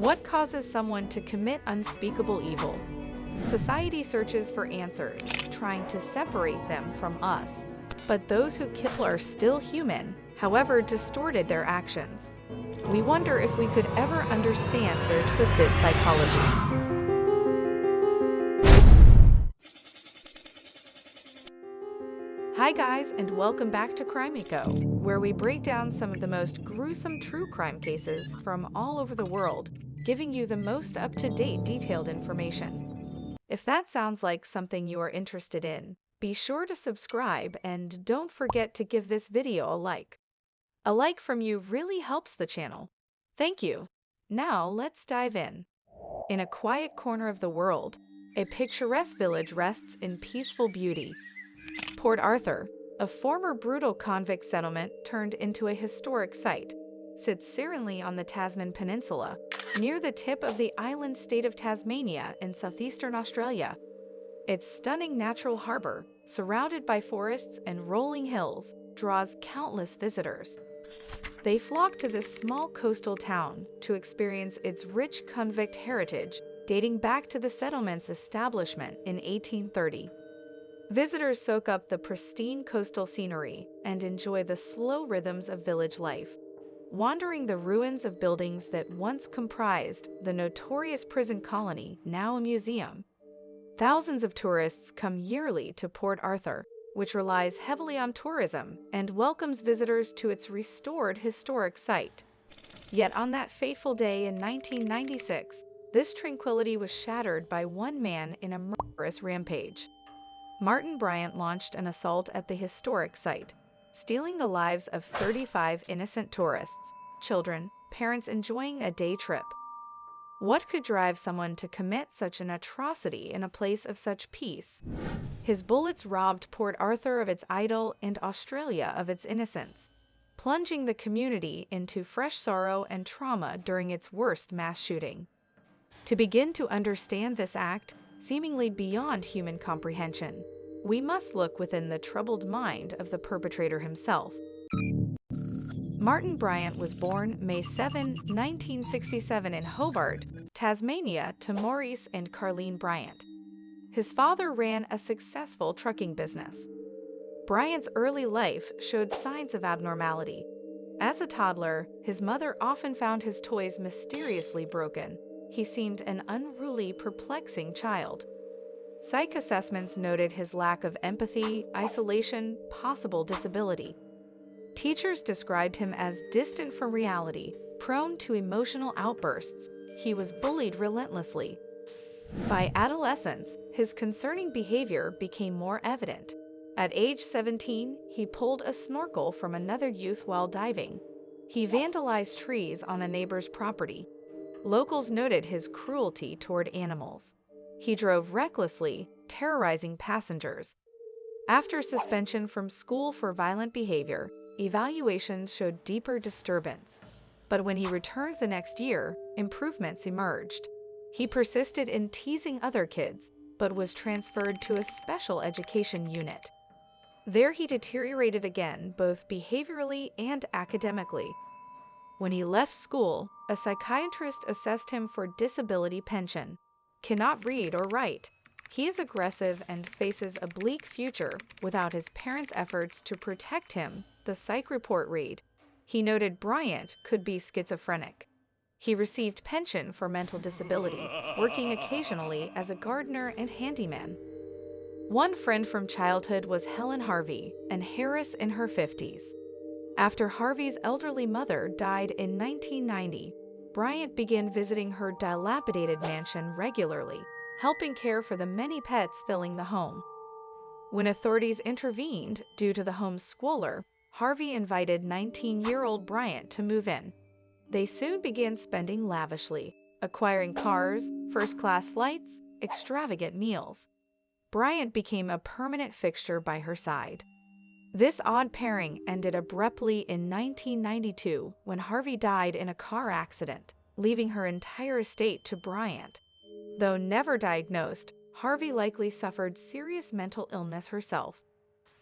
What causes someone to commit unspeakable evil? Society searches for answers, trying to separate them from us. But those who kill are still human, however distorted their actions. We wonder if we could ever understand their twisted psychology. Hi guys, and welcome back to Crimeco, where we break down some of the most gruesome true crime cases from all over the world, giving you the most up-to-date detailed information. If that sounds like something you are interested in, be sure to subscribe and don't forget to give this video a like. A like from you really helps the channel. Thank you. Now let's dive in. In a quiet corner of the world, a picturesque village rests in peaceful beauty. Port Arthur, a former brutal convict settlement turned into a historic site, sits serenely on the Tasman Peninsula, near the tip of the island state of Tasmania in southeastern Australia. Its stunning natural harbor, surrounded by forests and rolling hills, draws countless visitors. They flock to this small coastal town to experience its rich convict heritage dating back to the settlement's establishment in 1830. Visitors soak up the pristine coastal scenery and enjoy the slow rhythms of village life, wandering the ruins of buildings that once comprised the notorious prison colony, now a museum. Thousands of tourists come yearly to Port Arthur, which relies heavily on tourism and welcomes visitors to its restored historic site. Yet on that fateful day in 1996, this tranquility was shattered by one man in a murderous rampage. BRYANT launched an assault at the historic site, stealing the lives of 35 innocent tourists, children, parents enjoying a day trip. What could drive someone to commit such an atrocity in a place of such peace? His bullets robbed Port Arthur of its idol and Australia of its innocence, plunging the community into fresh sorrow and trauma during its worst mass shooting. To begin to understand this act, seemingly beyond human comprehension, we must look within the troubled mind of the perpetrator himself. BRYANT was born May 7, 1967 in Hobart, Tasmania to Maurice and Carleen Bryant. His father ran a successful trucking business. Bryant's early life showed signs of abnormality. As a toddler, his mother often found his toys mysteriously broken. He seemed an unruly, perplexing child. Psych assessments noted his lack of empathy, isolation, possible disability. Teachers described him as distant from reality, prone to emotional outbursts. He was bullied relentlessly. By adolescence, his concerning behavior became more evident. At age 17, he pulled a snorkel from another youth while diving. He vandalized trees on a neighbor's property. Locals noted his cruelty toward animals. He drove recklessly, terrorizing passengers. After suspension from school for violent behavior, evaluations showed deeper disturbance. But when he returned the next year, improvements emerged. He persisted in teasing other kids, but was transferred to a special education unit. There he deteriorated again, both behaviorally and academically. When he left school, a psychiatrist assessed him for disability pension. Cannot read or write. He is aggressive and faces a bleak future without his parents' efforts to protect him, the psych report read. He noted Bryant could be schizophrenic. He received pension for mental disability, working occasionally as a gardener and handyman. One friend from childhood was Helen Harvey, and Harris in her 50s. After Harvey's elderly mother died in 1990, Bryant began visiting her dilapidated mansion regularly, helping care for the many pets filling the home. When authorities intervened due to the home's squalor, Harvey invited 19-year-old Bryant to move in. They soon began spending lavishly, acquiring cars, first-class flights, extravagant meals. Bryant became a permanent fixture by her side. This odd pairing ended abruptly in 1992 when Harvey died in a car accident, leaving her entire estate to Bryant. Though never diagnosed, Harvey likely suffered serious mental illness herself.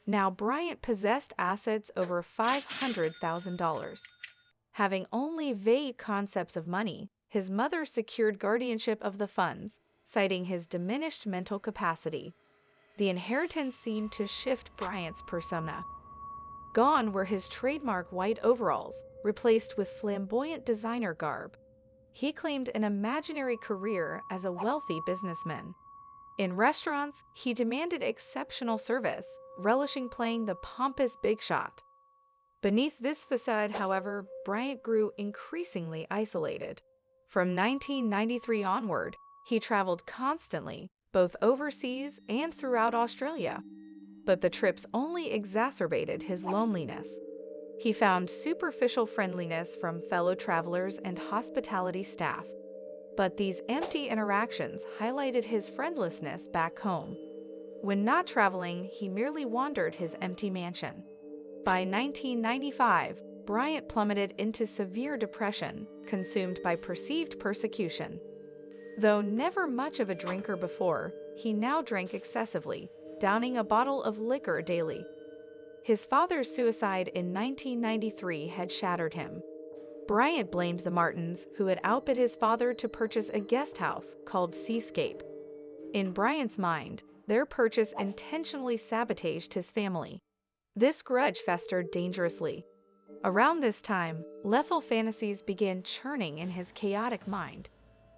Now Bryant possessed assets over $500,000. Having only vague concepts of money, his mother secured guardianship of the funds, citing his diminished mental capacity. The inheritance seemed to shift Bryant's persona. Gone were his trademark white overalls, replaced with flamboyant designer garb. He claimed an imaginary career as a wealthy businessman. In restaurants, he demanded exceptional service, relishing playing the pompous big shot. Beneath this facade, however, Bryant grew increasingly isolated. From 1993 onward, he traveled constantly, both overseas and throughout Australia. But the trips only exacerbated his loneliness. He found superficial friendliness from fellow travelers and hospitality staff. But these empty interactions highlighted his friendlessness back home. When not traveling, he merely wandered his empty mansion. By 1995, Bryant plummeted into severe depression, consumed by perceived persecution. Though never much of a drinker before, he now drank excessively, downing a bottle of liquor daily. His father's suicide in 1993 had shattered him. Bryant blamed the Martins, who had outbid his father to purchase a guest house called Seascape. In Bryant's mind, their purchase intentionally sabotaged his family. This grudge festered dangerously. Around this time, lethal fantasies began churning in his chaotic mind.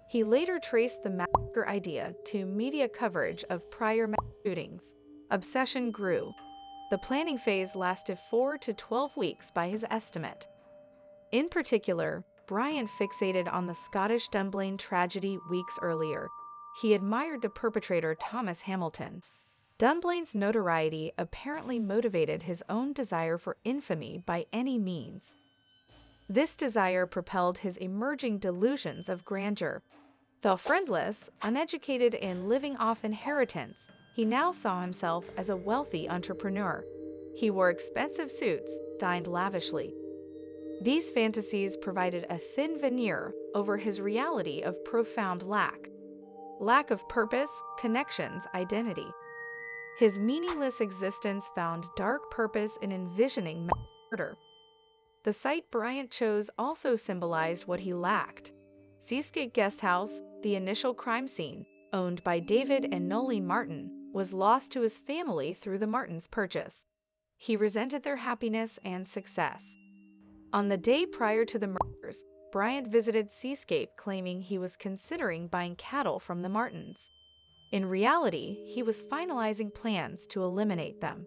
He later traced the massacre idea to media coverage of prior mass shootings. Obsession grew. The planning phase lasted 4 to 12 weeks by his estimate. In particular, Bryant fixated on the Scottish Dunblane tragedy weeks earlier. He admired the perpetrator Thomas Hamilton. Dunblane's notoriety apparently motivated his own desire for infamy by any means. This desire propelled his emerging delusions of grandeur. Though friendless, uneducated, and living off inheritance, he now saw himself as a wealthy entrepreneur. He wore expensive suits, dined lavishly. These fantasies provided a thin veneer over his reality of profound lack of purpose, connections, identity. His meaningless existence found dark purpose in envisioning murder. The site Bryant chose also symbolized what he lacked. Seascape Guest House, the initial crime scene, owned by David and Nolene Martin, was lost to his family through the Martins' purchase. He resented their happiness and success. On the day prior to the murders, Bryant visited Seascape claiming he was considering buying cattle from the Martins. In reality, he was finalizing plans to eliminate them.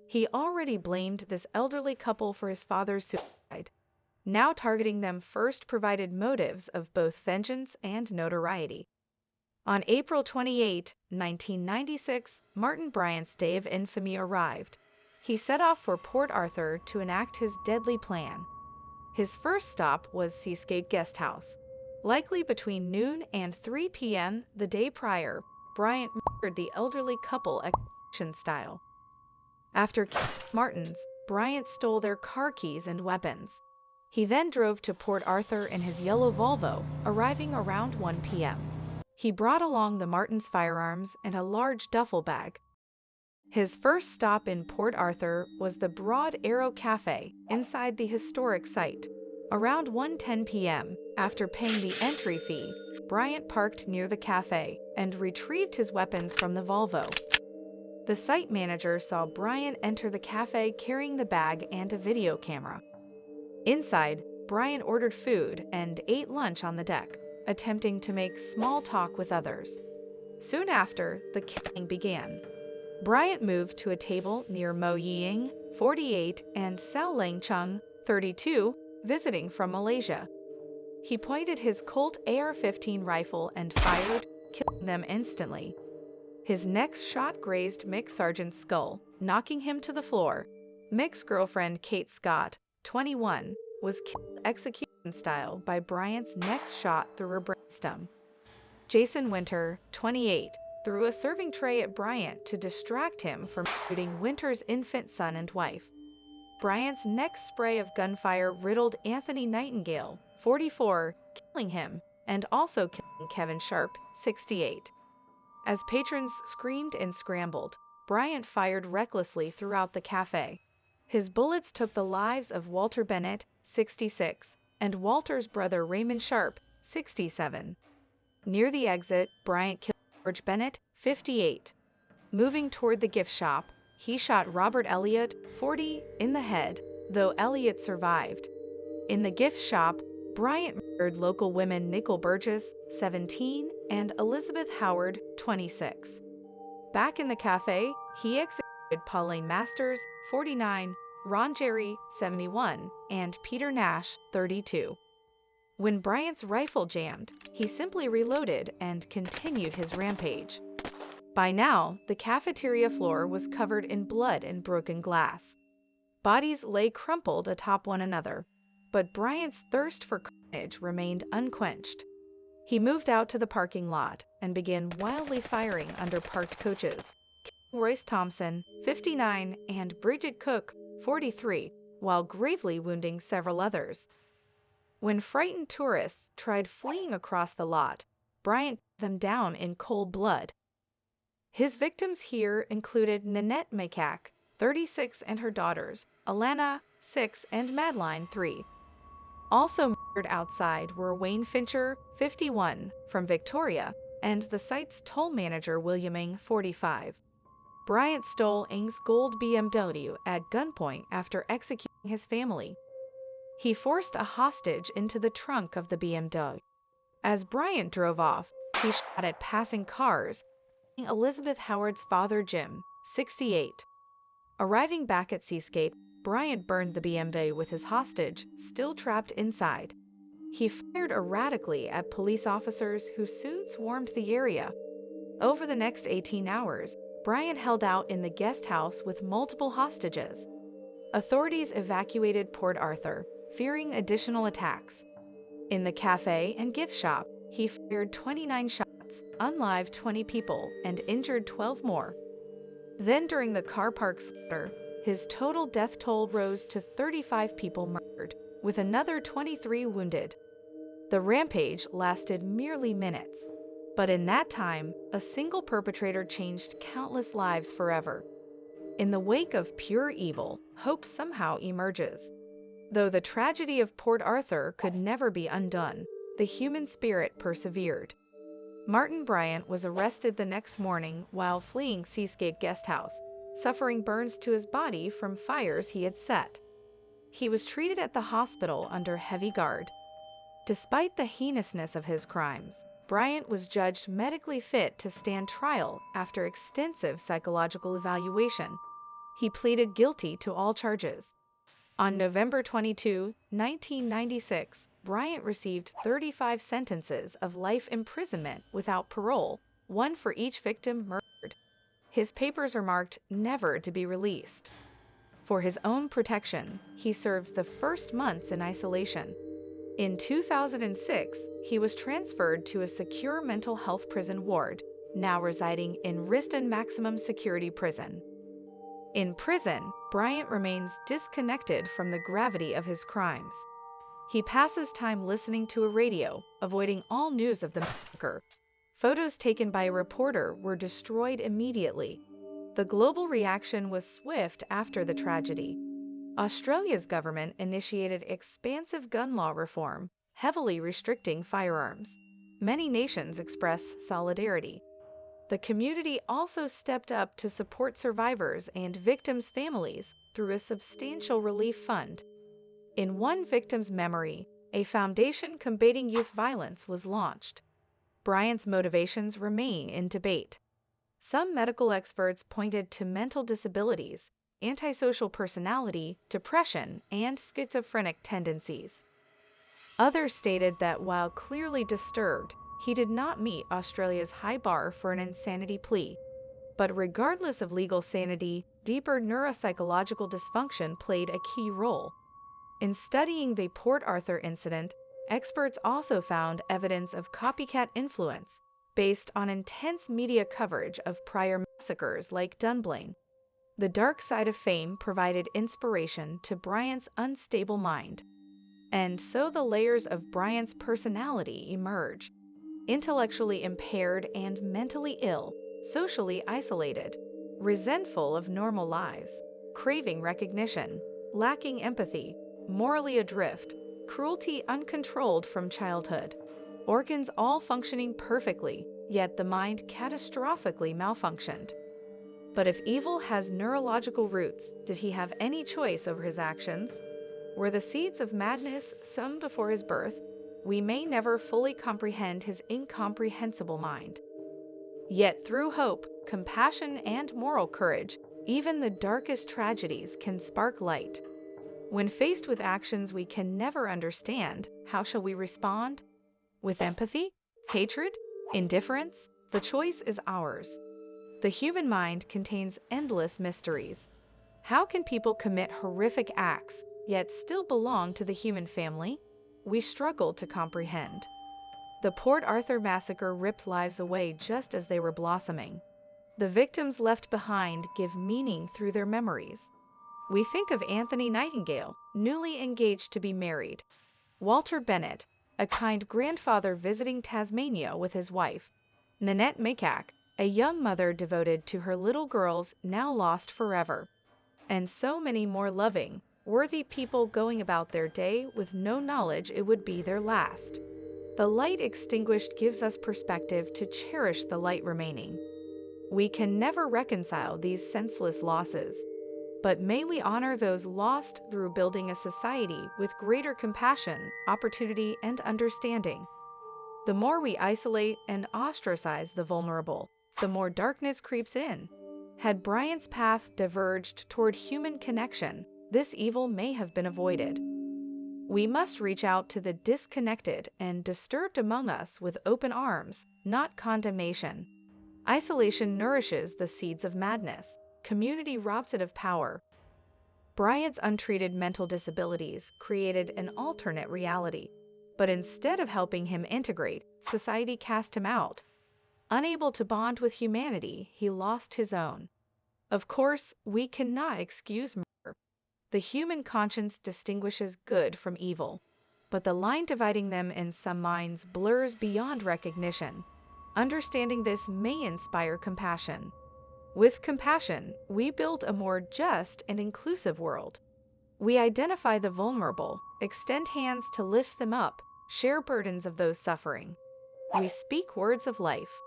He already blamed this elderly couple for his father's suicide. Now targeting them first provided motives of both vengeance and notoriety. On April 28, 1996, Martin Bryant's day of infamy arrived. He set off for Port Arthur to enact his deadly plan. His first stop was Seascape Guest House. Likely between noon and 3 p.m. the day prior, Bryant murdered the elderly couple execution style. After killing Martins, Bryant stole their car keys and weapons. He then drove to Port Arthur in his yellow Volvo, arriving around 1 p.m. He brought along the Martins' firearms and a large duffel bag. His first stop in Port Arthur was the Broad Arrow Cafe inside the historic site. Around 1:10 p.m., after paying the entry fee, Bryant parked near the cafe and retrieved his weapons from the Volvo. The site manager saw Bryant enter the cafe carrying the bag and a video camera. Inside, Bryant ordered food and ate lunch on the deck, attempting to make small talk with others. Soon after, the killing began. Bryant moved to a table near Mo Ying, 48, and Sao Lang Chung, 32, visiting from Malaysia. He pointed his Colt AR-15 rifle and fired, killing them instantly. His next shot grazed Mick Sargent's skull, knocking him to the floor. Mick's girlfriend, Kate Scott, 21, was killed execution style by Bryant's next shot through her brainstem. Jason Winter, 28, threw a serving tray at Bryant to distract him from shooting Winter's infant son and wife. Bryant's next spray of gunfire riddled Anthony Nightingale, 44, killing him, and also killing Kevin Sharp, 68. As patrons screamed and scrambled, Bryant fired recklessly throughout the cafe. His bullets took the lives of Walter Bennett, 66, and Walter's brother Raymond Sharp, 67. Near the exit, Bryant killed George Bennett, 58. Moving toward the gift shop, he shot Robert Elliott, 40, in the head, though Elliott survived. In the gift shop, Bryant murdered local women Nicole Burgess, 17, and Elizabeth Howard, 26. Back in the cafe, he executed Pauline Masters, 49, Ron Jerry, 71, and Peter Nash, 32. When Bryant's rifle jammed, he simply reloaded and continued his rampage. By now, the cafeteria floor was covered in blood and broken glass. Bodies lay crumpled atop one another, but Bryant's thirst for carnage remained unquenched. He moved out to the parking lot and began wildly firing under parked coaches, killing Royce Thompson, 59, and Bridget Cook, 43, while gravely wounding several others. When frightened tourists tried fleeing across the lot, Bryant cut them down in cold blood. His victims here included Nanette Macaque, 36, and her daughters, Alana, 6, and Madeline, 3. Also murdered outside were Wayne Fincher, 51, from Victoria, and the site's toll manager William Ng, 45. Bryant stole Ng's gold BMW at gunpoint after executing his family. He forced a hostage into the trunk of the BMW. As Bryant drove off, he shot at passing cars, killing Elizabeth Howard's father Jim, 68. Arriving back at Seascape, Bryant burned the BMW with his hostage still trapped inside. He fired erratically at police officers who soon swarmed the area. Over the next 18 hours, Bryant held out in the guest house with multiple hostages. Authorities evacuated Port Arthur, fearing additional attacks. In the cafe and gift shop, he fired 29 shots, unalived 20 people, and injured 12 more. Then during the car park slaughter, his total death toll rose to 35 people murdered, with another 23 wounded. The rampage lasted merely minutes, but in that time, a single perpetrator changed countless lives forever. In the wake of pure evil, hope somehow emerges. Though the tragedy of Port Arthur could never be undone, the human spirit persevered. Martin Bryant was arrested the next morning while fleeing Seascape Guest House, suffering burns to his body from fires he had set. He was treated at the hospital under heavy guard. Despite the heinousness of his crimes, Bryant was judged medically fit to stand trial after extensive psychological evaluation. He pleaded guilty to all charges. On November 22, 1996, Bryant received 35 sentences of life imprisonment without parole, one for each victim murdered. His papers are marked never to be released. For his own protection, he served the first months in isolation. In 2006, he was transferred to a secure mental health prison ward, now residing in Risdon Maximum Security Prison. In prison, Bryant remains disconnected from the gravity of his crimes. He passes time listening to a radio, avoiding all news of the massacre. Photos taken by a reporter were destroyed immediately. The global reaction was swift after the tragedy. Australia's government initiated expansive gun law reform, heavily restricting firearms. Many nations expressed solidarity. The community also stepped up to support survivors and victims' families through a substantial relief fund. In one victim's memory, a foundation combating youth violence was launched. Bryant's motivations remain in debate. Some medical experts pointed to mental disabilities, antisocial personality, depression, and schizophrenic tendencies. Others stated that while clearly disturbed, he did not meet Australia's high bar for an insanity plea. But regardless of legal sanity, deeper neuropsychological dysfunction played a key role. In studying the Port Arthur incident, experts also found evidence of copycat influence based on intense media coverage of prior massacres like Dunblane. The dark side of fame provided inspiration to Bryant's unstable mind. And so the layers of Bryant's personality emerge. Intellectually impaired and mentally ill, socially isolated, resentful of normal lives, craving recognition, lacking empathy, morally adrift, cruelty uncontrolled from childhood. organs all functioning perfectly, yet the mind catastrophically malfunctioned. But if evil has neurological roots, did he have any choice over his actions? Were the seeds of madness sown before his birth? We may never fully comprehend his incomprehensible mind. Yet through hope, compassion, and moral courage, even the darkest tragedies can spark light. When faced with actions we can never understand, how shall we respond? With empathy? Hatred? Indifference? The choice is ours. The human mind contains endless mysteries. How can people commit horrific acts, yet still belong to the human family? We struggle to comprehend. The Port Arthur massacre ripped lives away just as they were blossoming. The victims left behind give meaning through their memories. We think of Anthony Nightingale, newly engaged to be married. Walter Bennett, a kind grandfather visiting Tasmania with his wife. Nanette Macaque, a young mother devoted to her little girls now lost forever. And so many more loving, worthy people going about their day with no knowledge it would be their last. The light extinguished gives us perspective to cherish the light remaining. We can never reconcile these senseless losses, but may we honor those lost through building a society with greater compassion, opportunity, and understanding. The more we isolate and ostracize the vulnerable, the more darkness creeps in. Had Bryant's path diverged toward human connection, this evil may have been avoided. We must reach out to the disconnected and disturbed among us with open arms, not condemnation. Isolation nourishes the seeds of madness. Community robs it of power. Bryant's untreated mental disabilities created an alternate reality. But instead of helping him integrate, society cast him out. Unable to bond with humanity, he lost his own. Of course, we cannot excuse murder. The human conscience distinguishes good from evil, but the line dividing them in some minds blurs beyond recognition. Understanding this may inspire compassion. With compassion, we build a more just and inclusive world. We identify the vulnerable, extend hands to lift them up, share burdens of those suffering. We speak words of life.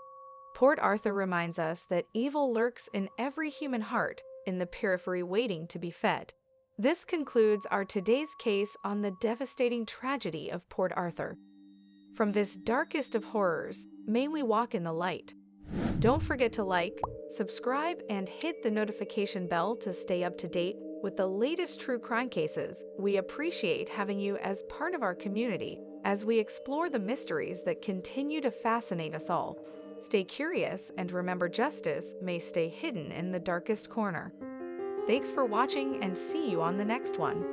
Port Arthur reminds us that evil lurks in every human heart, in the periphery waiting to be fed. This concludes our today's case on the devastating tragedy of Port Arthur. From this darkest of horrors, may we walk in the light. Don't forget to like, subscribe, and hit the notification bell to stay up to date with the latest true crime cases. We appreciate having you as part of our community as we explore the mysteries that continue to fascinate us all. Stay curious and remember, justice may stay hidden in the darkest corner. Thanks for watching and see you on the next one.